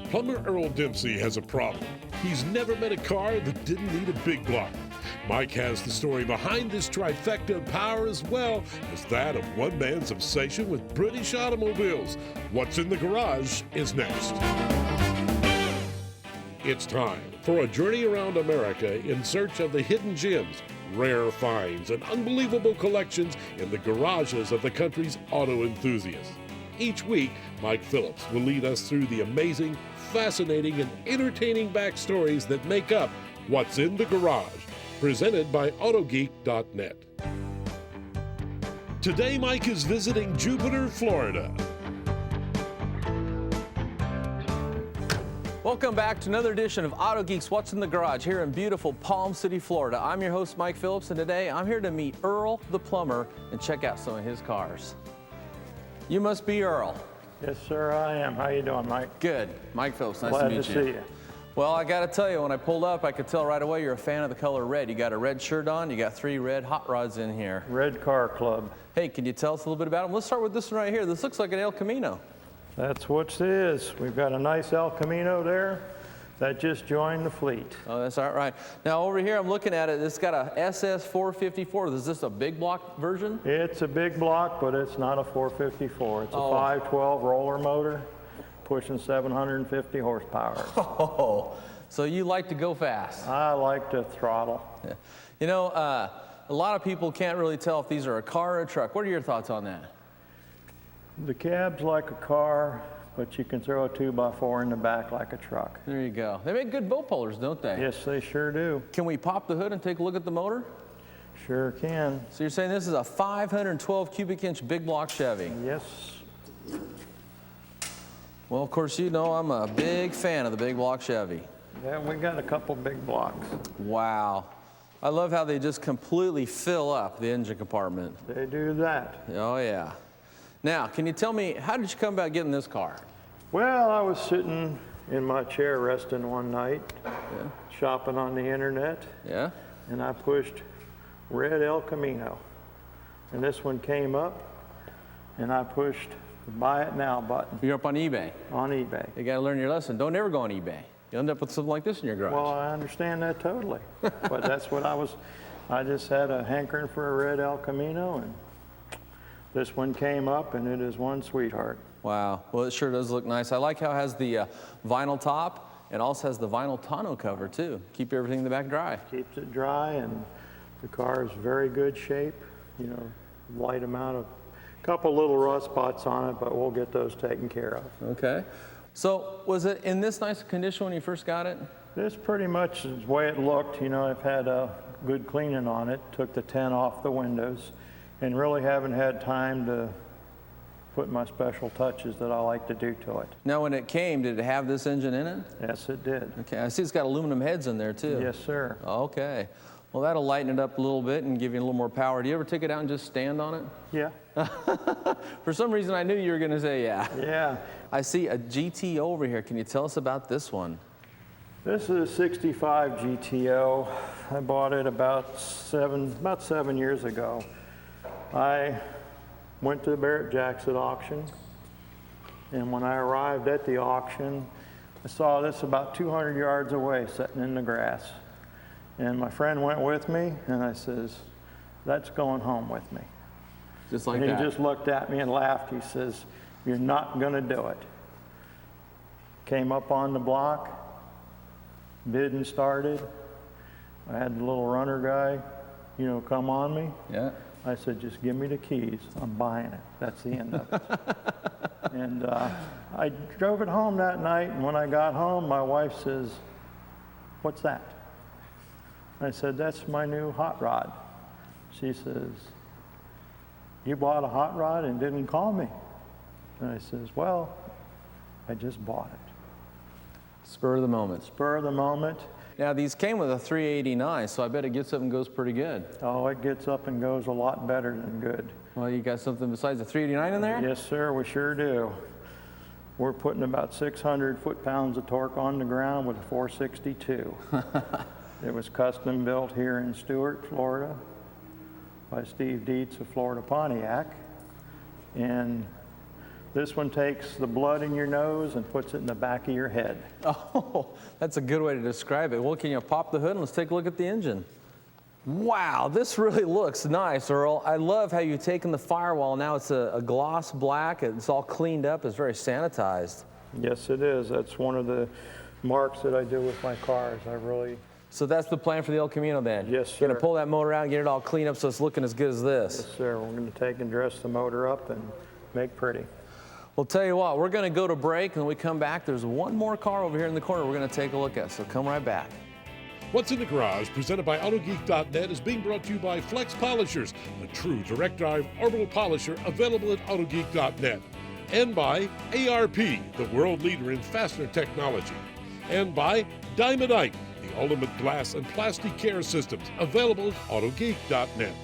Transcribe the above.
Plumber Earl Dempsey has a problem. He's never met a car that didn't need a big block. Mike has the story behind this trifecta of power as well as that of one man's obsession with British automobiles. What's in the Garage is next. It's time for a journey around America in search of the hidden gems, rare finds, and unbelievable collections in the garages of the country's auto enthusiasts. Each week, Mike Phillips will lead us through the amazing, fascinating, and entertaining backstories that make up What's in the Garage, presented by AutoGeek.net. Today, Mike is visiting Jupiter, Florida. Welcome back to another edition of Auto Geeks What's in the Garage here in beautiful Palm City, Florida. I'm your host, Mike Phillips, and today I'm here to meet Earl the plumber and check out some of his cars. You must be Earl. Yes, sir, I am. How you doing, Mike? Good. Mike Phillips, nice to Glad meet to you. see you. Well, I got to tell you, when I pulled up, I could tell right away you're a fan of the color red. You got a red shirt on, you got 3 red hot rods in here. Red Car Club. Hey, can you tell us a little bit about them? Let's start with this one right here. This looks like an El Camino. That's what it is. We've got a nice El Camino there that just joined the fleet. Oh, that's all right. Now, over here, I'm looking at it. It's got a SS454. Is this a big block version? It's a big block, but it's not a 454. It's a Oh. 512 roller motor, pushing 750 horsepower. Oh, so you like to go fast. I like to throttle. Yeah. You know, a lot of people can't really tell if these are a car or a truck. What are your thoughts on that? The cab's like a car, but you can throw a 2x4 in the back like a truck. There you go. They make good boat pullers, don't they? Yes, they sure do. Can we pop the hood and take a look at the motor? Sure can. So you're saying this is a 512 cubic inch big block Chevy? Yes. Well, of course, you know I'm a big fan of the big block Chevy. Yeah, we got a couple big blocks. Wow. I love how they just completely fill up the engine compartment. They do that. Oh, yeah. Now, can you tell me, how did you come about getting this car? Well, I was sitting in my chair resting one night, shopping on the internet, Yeah? and I pushed Red El Camino. And this one came up, and I pushed the Buy It Now button You're up on eBay. on eBay. You got to learn your lesson. Don't ever go on eBay. You'll end up with something like this in your garage. Well, I understand that totally, but that's what I just had a hankering for a Red El Camino, and this one came up, and it is one sweetheart. Wow. Well, it sure does look nice. I like how it has the vinyl top. It also has the vinyl tonneau cover, too. Keep everything in the back dry. Keeps it dry, and the car is very good shape. You know, light amount of, couple little rust spots on it, but we'll get those taken care of. Okay. So was it in this nice condition when you first got it? This pretty much is the way it looked. You know, I've had a good cleaning on it, took the tent off the windows, and really haven't had time to put my special touches that I like to do to it. Now, when it came, did it have this engine in it? Yes, it did. Okay. I see it's got aluminum heads in there, too. Yes, sir. Okay. Well, that'll lighten it up a little bit and give you a little more power. Do you ever take it out and just stand on it? Yeah. For some reason, I knew you were going to say yeah. Yeah. I see a GTO over here. Can you tell us about this one? This is a 65 GTO. I bought it about 7 years ago. I went to the Barrett-Jackson auction, and when I arrived at the auction, I saw this about 200 yards away sitting in the grass. And my friend went with me, and I says, that's going home with me. Just like and that? He just looked at me and laughed. He says, you're not going to do it. Came up on the block, bid and started. I had the little runner guy, you know, come on me. Yeah. I said, just give me the keys. I'm buying it. That's the end of it. And I drove it home that night, and when I got home, my wife says, what's that? I said, that's my new hot rod. She says, you bought a hot rod and didn't call me? And I says, well, I just bought it. Spur of the moment. Spur of the moment. Now, these came with a 389, so I bet it gets up and goes pretty good. Oh, it gets up and goes a lot better than good. Well, you got something besides the 389 in there? Yes, sir, we sure do. We're putting about 600 foot-pounds of torque on the ground with a 462. It was custom built here in Stuart, Florida, by Steve Dietz of Florida Pontiac. And This one takes the blood in your nose and puts it in the back of your head. Oh, that's a good way to describe it. Well, can you pop the hood and let's take a look at the engine? Wow, this really looks nice, Earl. I love how you've taken the firewall. Now it's a gloss black. It's all cleaned up. It's very sanitized. Yes, it is. That's one of the marks that I do with my cars. So that's the plan for the El Camino then? Yes, sir. You're going to pull that motor out and get it all cleaned up so it's looking as good as this? Yes, sir. We're going to take and dress the motor up and make pretty. Well, tell you what, we're going to go to break, and when we come back, there's one more car over here in the corner we're going to take a look at, so come right back. What's in the Garage, presented by AutoGeek.net, is being brought to you by Flex Polishers, a true direct drive orbital polisher available at AutoGeek.net. And by ARP, the world leader in fastener technology. And by Diamondite, the ultimate glass and plastic care systems, available at AutoGeek.net.